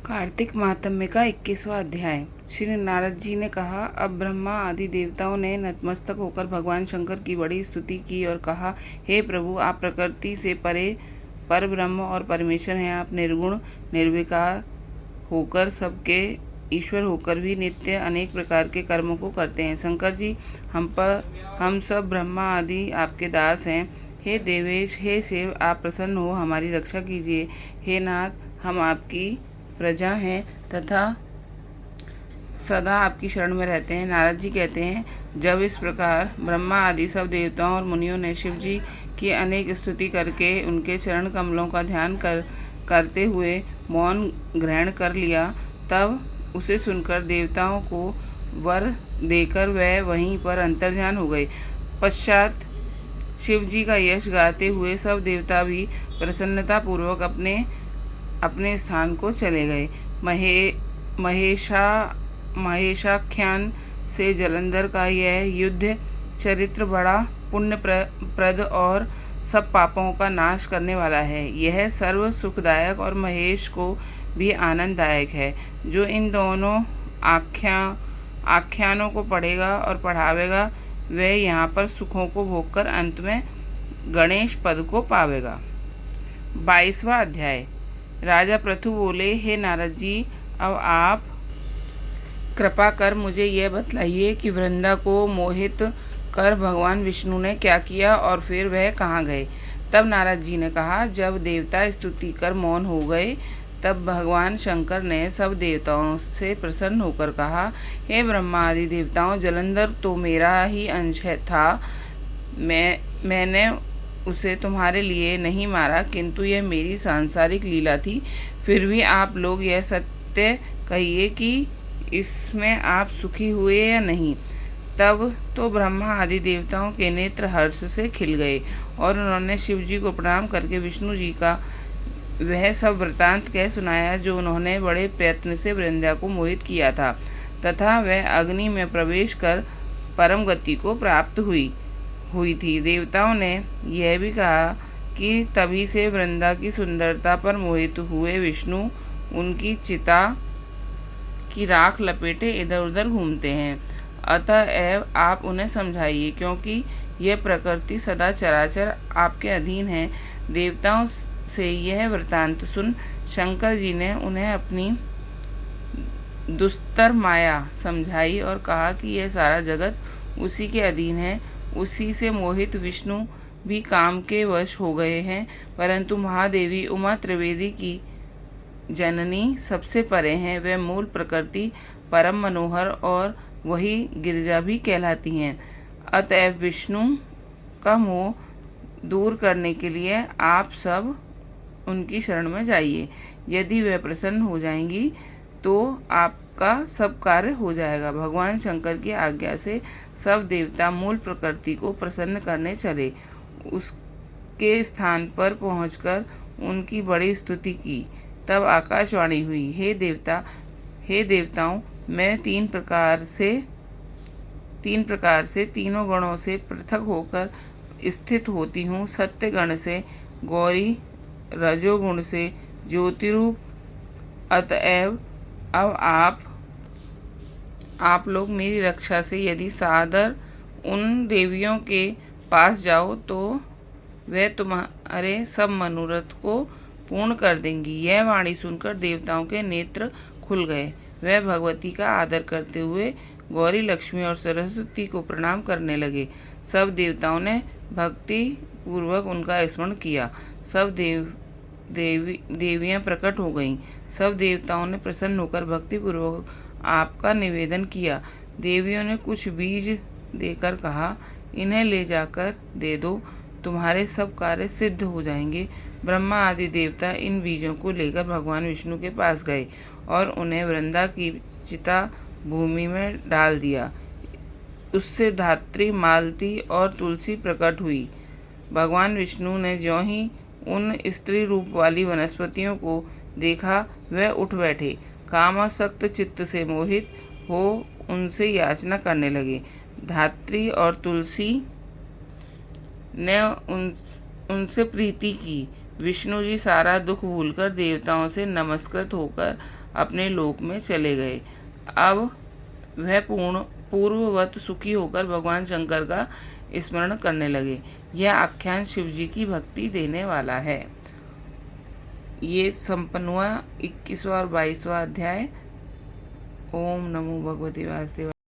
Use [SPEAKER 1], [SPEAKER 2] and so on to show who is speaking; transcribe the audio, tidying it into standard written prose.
[SPEAKER 1] कार्तिक महात्म्य का 21वां अध्याय। श्री नारद जी ने कहा, अब ब्रह्मा आदि देवताओं ने नतमस्तक होकर भगवान शंकर की बड़ी स्तुति की और कहा, हे प्रभु, आप प्रकृति से परे पर ब्रह्म और परमेश्वर हैं। आप निर्गुण निर्विकार होकर सबके ईश्वर होकर भी नित्य अनेक प्रकार के कर्मों को करते हैं। शंकर जी, हम सब ब्रह्मा आदि आपके दास हैं। हे देवेश, हे शिव, आप प्रसन्न हो हमारी रक्षा कीजिए। हे नाथ, हम आपकी प्रजा हैं तथा सदा आपकी शरण में रहते हैं। नारद जी कहते हैं, जब इस प्रकार ब्रह्मा आदि सब देवताओं और मुनियों ने शिव जी की अनेक स्तुति करके उनके चरण कमलों का ध्यान करते हुए मौन ग्रहण कर लिया, तब उसे सुनकर देवताओं को वर देकर वह वहीं पर अंतर्ध्यान हो गए। पश्चात शिव जी का यश गाते हुए सब देवता भी प्रसन्नता पूर्वक अपने अपने स्थान को चले गए। महेशाख्यान से जलंधर का यह युद्ध चरित्र बड़ा पुण्य प्रद और सब पापों का नाश करने वाला है। यह सर्व सुखदायक और महेश को भी आनंददायक है। जो इन दोनों आख्यानों को पढ़ेगा और पढ़ावेगा, वह यहाँ पर सुखों को भोगकर अंत में गणेश पद को पावेगा। 22वां अध्याय। राजा पृथु बोले, हे नारद जी, अब आप कृपा कर मुझे यह बतलाइए कि वृंदा को मोहित कर भगवान विष्णु ने क्या किया और फिर वह कहाँ गए। तब नारद जी ने कहा, जब देवता स्तुति कर मौन हो गए, तब भगवान शंकर ने सब देवताओं से प्रसन्न होकर कहा, हे ब्रह्मा आदि देवताओं, जलंधर तो मेरा ही अंश था। मैंने उसे तुम्हारे लिए नहीं मारा, किंतु यह मेरी सांसारिक लीला थी। फिर भी आप लोग यह सत्य कहिए कि इसमें आप सुखी हुए या नहीं। तब तो ब्रह्मा आदि देवताओं के नेत्र हर्ष से खिल गए और उन्होंने शिव जी को प्रणाम करके विष्णु जी का वह सब वृतांत कह सुनाया जो उन्होंने बड़े प्रयत्न से वृंदा को मोहित किया था तथा वह अग्नि में प्रवेश कर परम गति को प्राप्त हुई थी। देवताओं ने यह भी कहा कि तभी से वृंदा की सुंदरता पर मोहित हुए विष्णु उनकी चिता की राख लपेटे इधर उधर घूमते हैं। अतएव आप उन्हें समझाइए, क्योंकि यह प्रकृति सदा चराचर आपके अधीन है। देवताओं से यह वृतांत सुन शंकर जी ने उन्हें अपनी दुस्तर माया समझाई और कहा कि यह सारा जगत उसी के अधीन है। उसी से मोहित विष्णु भी काम के वश हो गए हैं, परंतु महादेवी उमा त्रिवेदी की जननी सबसे परे हैं। वह मूल प्रकृति परम मनोहर और वही गिरजा भी कहलाती हैं। अतएव विष्णु का मोह दूर करने के लिए आप सब उनकी शरण में जाइए। यदि वह प्रसन्न हो जाएंगी तो आपका सब कार्य हो जाएगा। भगवान शंकर की आज्ञा से सब देवता मूल प्रकृति को प्रसन्न करने चले। उसके स्थान पर पहुंचकर उनकी बड़ी स्तुति की। तब आकाशवाणी हुई, हे देवताओं, मैं तीन प्रकार से तीनों गणों से पृथक होकर स्थित होती हूँ। सत्य गण से, गौरी रजोगुण से, ज्योतिरूप। अतएव अब आप लोग मेरी रक्षा से यदि सादर उन देवियों के पास जाओ तो वह तुम्हारे सब मनोरथ को पूर्ण कर देंगी। यह वाणी सुनकर देवताओं के नेत्र खुल गए। वह भगवती का आदर करते हुए गौरी, लक्ष्मी और सरस्वती को प्रणाम करने लगे। सब देवताओं ने भक्ति पूर्वक उनका स्मरण किया। सब देवियां प्रकट हो गईं। सब देवताओं ने प्रसन्न होकर भक्ति पूर्वक आपका निवेदन किया। देवियों ने कुछ बीज देकर कहा, इन्हें ले जाकर दे दो, तुम्हारे सब कार्य सिद्ध हो जाएंगे। ब्रह्मा आदि देवता इन बीजों को लेकर भगवान विष्णु के पास गए और उन्हें वृंदा की चिता भूमि में डाल दिया। उससे धात्री, मालती और तुलसी प्रकट हुई। भगवान विष्णु ने ज्यों ही उन स्त्री रूप वाली वनस्पतियों को देखा, वह उठ बैठे। कामासक्त चित्त से मोहित हो उनसे याचना करने लगे। धात्री और तुलसी ने उनसे प्रीति की। विष्णु जी सारा दुख भूलकर देवताओं से नमस्कृत होकर अपने लोक में चले गए। अब वह पूर्ववत सुखी होकर भगवान शंकर का स्मरण करने लगे। यह आख्यान शिव जी की भक्ति देने वाला है। ये संपन्न हुआ 21वां और 22वां अध्याय। ओम नमो भगवते वासुदेवाय।